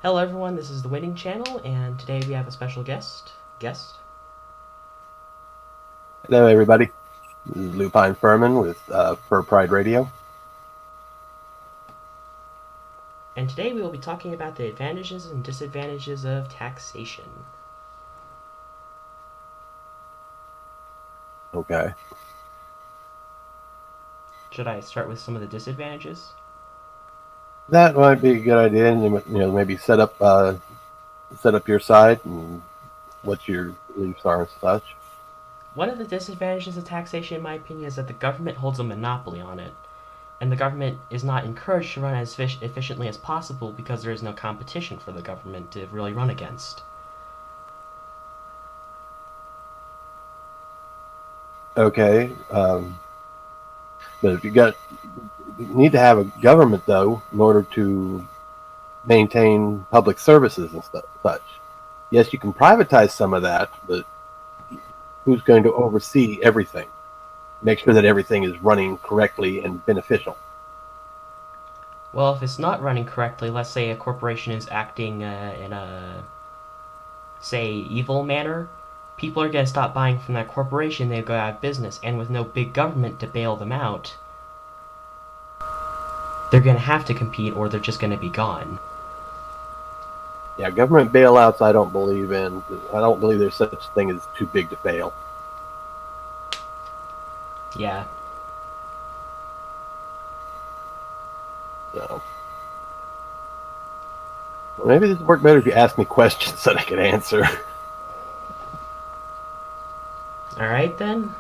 Hello everyone, this is the Waiting Channel, and today we have a special guest. Hello, everybody. This is Lupine Furman with Fur Pride Radio. And today we will be talking about the advantages and disadvantages of taxation. Okay. Should I start with some of the disadvantages? That might be a good idea. And maybe set up your side and what your beliefs are and such. One of the disadvantages of taxation, in my opinion, is that the government holds a monopoly on it, and the government is not encouraged to run as efficiently as possible because there is no competition for the government to really run against. Okay. But if you need to have a government though in order to maintain public services and such. Yes, you can privatize some of that, but who's going to oversee everything? Make sure that everything is running correctly and beneficial. Well, if it's not running correctly, let's say a corporation is acting in a say, evil manner, people are going to stop buying from that corporation, they go out of business, and with no big government to bail them out, they're going to have to compete or they're just going to be gone. Yeah, government bailouts I don't believe in. I don't believe there's such a thing as too big to fail. Yeah. So well, maybe this would work better if you asked me questions that I could answer. Alright then.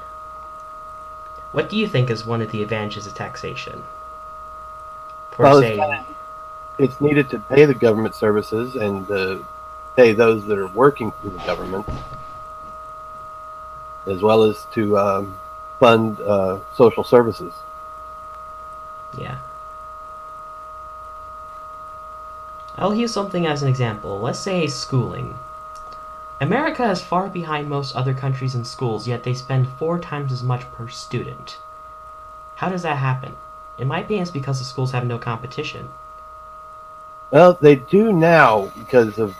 What do you think is one of the advantages of taxation? For, Well, say, it's needed to pay the government services and pay those that are working for the government, as well as to fund social services. yeah. I'll use something as an example. Let's say schooling. America is far behind most other countries in schools, yet they spend 4 times as much per student. How does that happen? In my opinion, it's because the schools have no competition. Well, they do now because of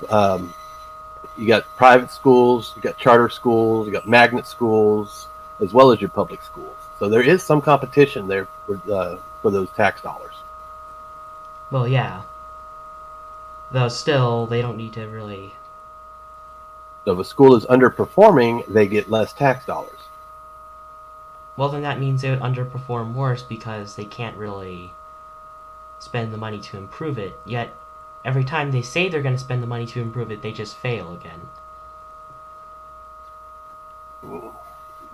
you got private schools, you got charter schools, you got magnet schools, as well as your public schools. So there is some competition there for those tax dollars. Well, yeah. Though still, they don't need to really. So if a school is underperforming, they get less tax dollars. Well, then that means they would underperform worse because they can't really spend the money to improve it. Yet, every time they say they're going to spend the money to improve it, they just fail again.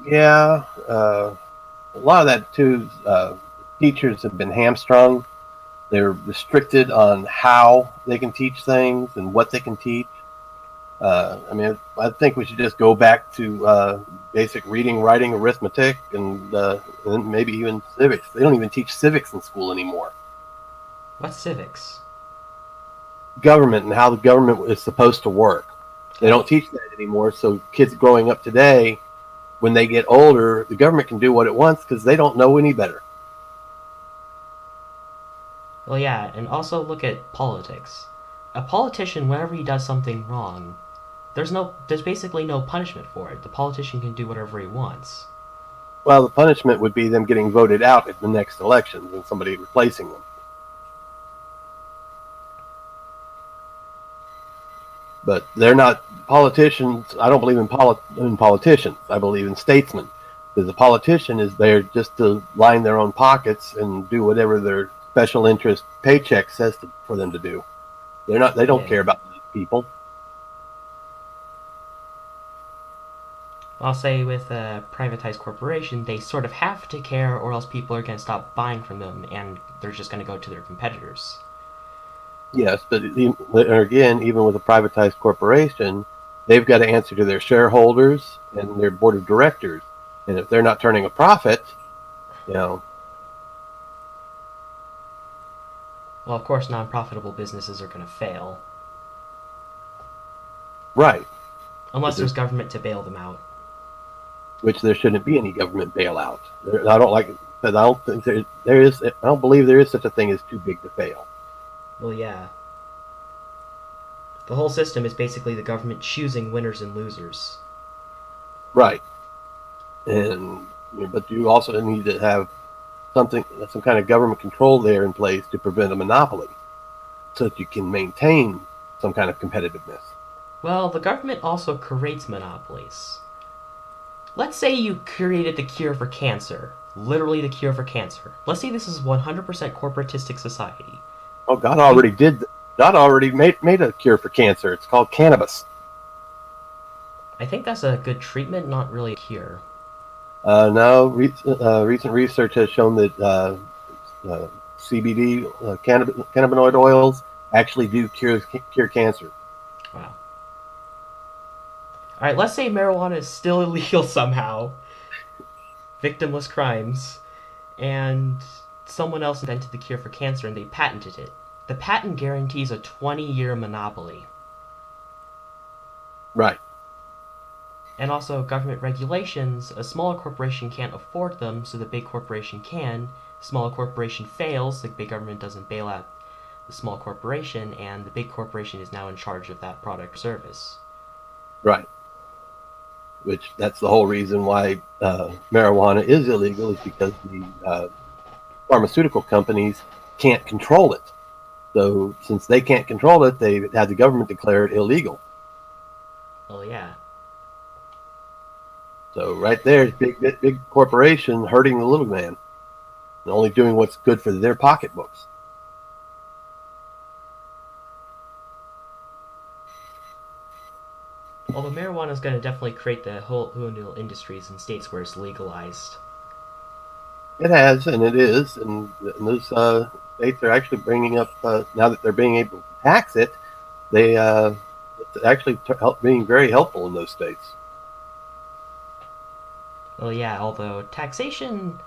Yeah, a lot of that too. Teachers have been hamstrung. They're restricted on how they can teach things and what they can teach. I think we should just go back to basic reading, writing, arithmetic, and maybe even civics. They don't even teach civics in school anymore. What's civics? Government and how the government is supposed to work. They Oh. don't teach that anymore. So kids growing up today, when they get older, the government can do what it wants because they don't know any better. Well, yeah, and also look at politics. A politician, whenever he does something wrong, there's basically no punishment for it. The politician can do whatever he wants. Well, the punishment would be them getting voted out at the next elections and somebody replacing them. But they're not politicians. I don't believe in politicians. I believe in statesmen. Because the politician is there just to line their own pockets and do whatever their special interest paycheck says for them to do. They're not. They don't Yeah. care about the people. I'll say with a privatized corporation, they sort of have to care, or else people are going to stop buying from them, and they're just going to go to their competitors. Yes, but again, even with a privatized corporation, they've got to answer to their shareholders and their board of directors. And if they're not turning a profit, you know, Well, of course, non-profitable businesses are going to fail, right? unless there's government to bail them out. Which there shouldn't be any government bailout. I don't like because I don't think there is. I don't believe there is such a thing as too big to fail. Well, yeah. The whole system is basically the government choosing winners and losers. Right. And but you also need to have some kind of government control there in place to prevent a monopoly, so that you can maintain some kind of competitiveness. Well, the government also creates monopolies. Let's say you created the cure for cancer. Literally the cure for cancer. Let's say this is 100% corporatistic society. Oh, God You, already did. God already made a cure for cancer. It's called cannabis. I think that's a good treatment, not really a cure. No, recent research has shown that CBD, cannabinoid oils, actually do cure cancer. Wow. Alright, let's say marijuana is still illegal somehow. Victimless crimes. And someone else invented the cure for cancer and they patented it. The patent guarantees a 20-year monopoly. Right. And also government regulations, a smaller corporation can't afford them, so the big corporation can. Smaller corporation fails, the big government doesn't bail out the small corporation, and the big corporation is now in charge of that product or service. Right. Which that's the whole reason why marijuana is illegal, is because the pharmaceutical companies can't control it. So since they can't control it, they had the government declare it illegal. Oh yeah. So right there, big corporation hurting the little man, and only doing what's good for their pocketbooks. Although marijuana is going to definitely create the whole new industries in states where it's legalized. It has, and it is, and those states are actually bringing up now that they're being able to tax it. They it's actually being very helpful in those states. Oh yeah, although taxation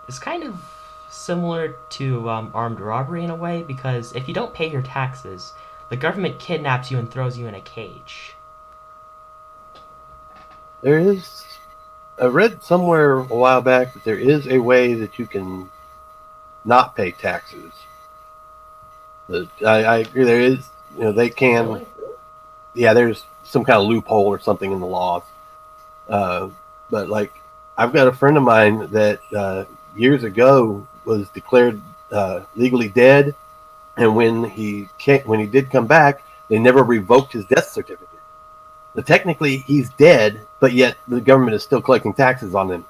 is kind of similar to armed robbery in a way, because if you don't pay your taxes, the government kidnaps you and throws you in a cage. There is, I read somewhere a while back that there is a way that you can not pay taxes. But I agree, there is, they can, Really? yeah, there's some kind of loophole or something in the laws. Uh, but like, I've got a friend of mine that years ago was declared legally dead, and when he did come back, they never revoked his death certificate. So technically, he's dead, but yet the government is still collecting taxes on him.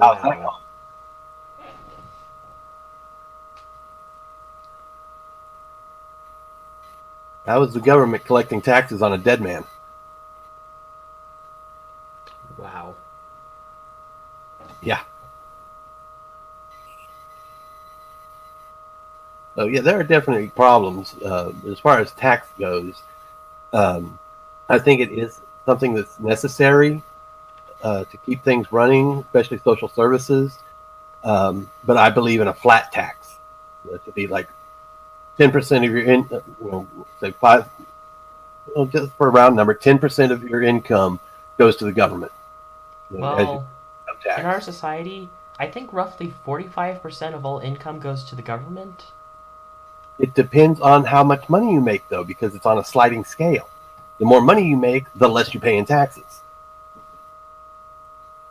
How's that Wow. going? How is the government collecting taxes on a dead man? Wow. Yeah. So yeah, there are definitely problems as far as tax goes. Um, I think it is something that's necessary to keep things running, especially social services. But I believe in a flat tax. It should be like 10% of your say five, just for a round number, 10% of your income goes to the government as your Well, income in our tax. society, I think roughly 45% of all income goes to the government. It depends on how much money you make, though, because it's on a sliding scale. The more money you make, the less you pay in taxes,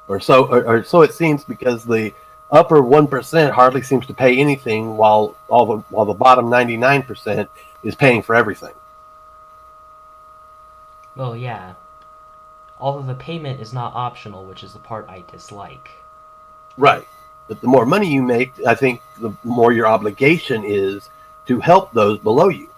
or so it seems, because the upper 1% hardly seems to pay anything, while the bottom 99% is paying for everything. Well, yeah. Although the payment is not optional, which is the part I dislike. Right. But the more money you make, I think the more your obligation is to help those below you.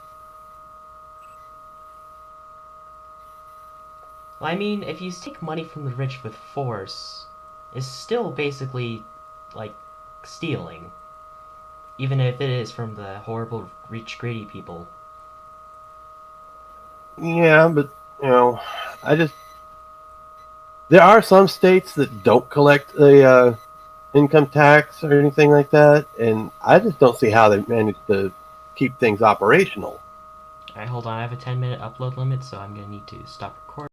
Well, I mean, if you take money from the rich with force, it's still basically like stealing, even if it is from the horrible, rich, greedy people. Yeah, but you know, I just there are some states that don't collect a income tax or anything like that, and I just don't see how they manage to keep things operational. Alright, hold on, I have a 10-minute upload limit, so I'm gonna need to stop recording.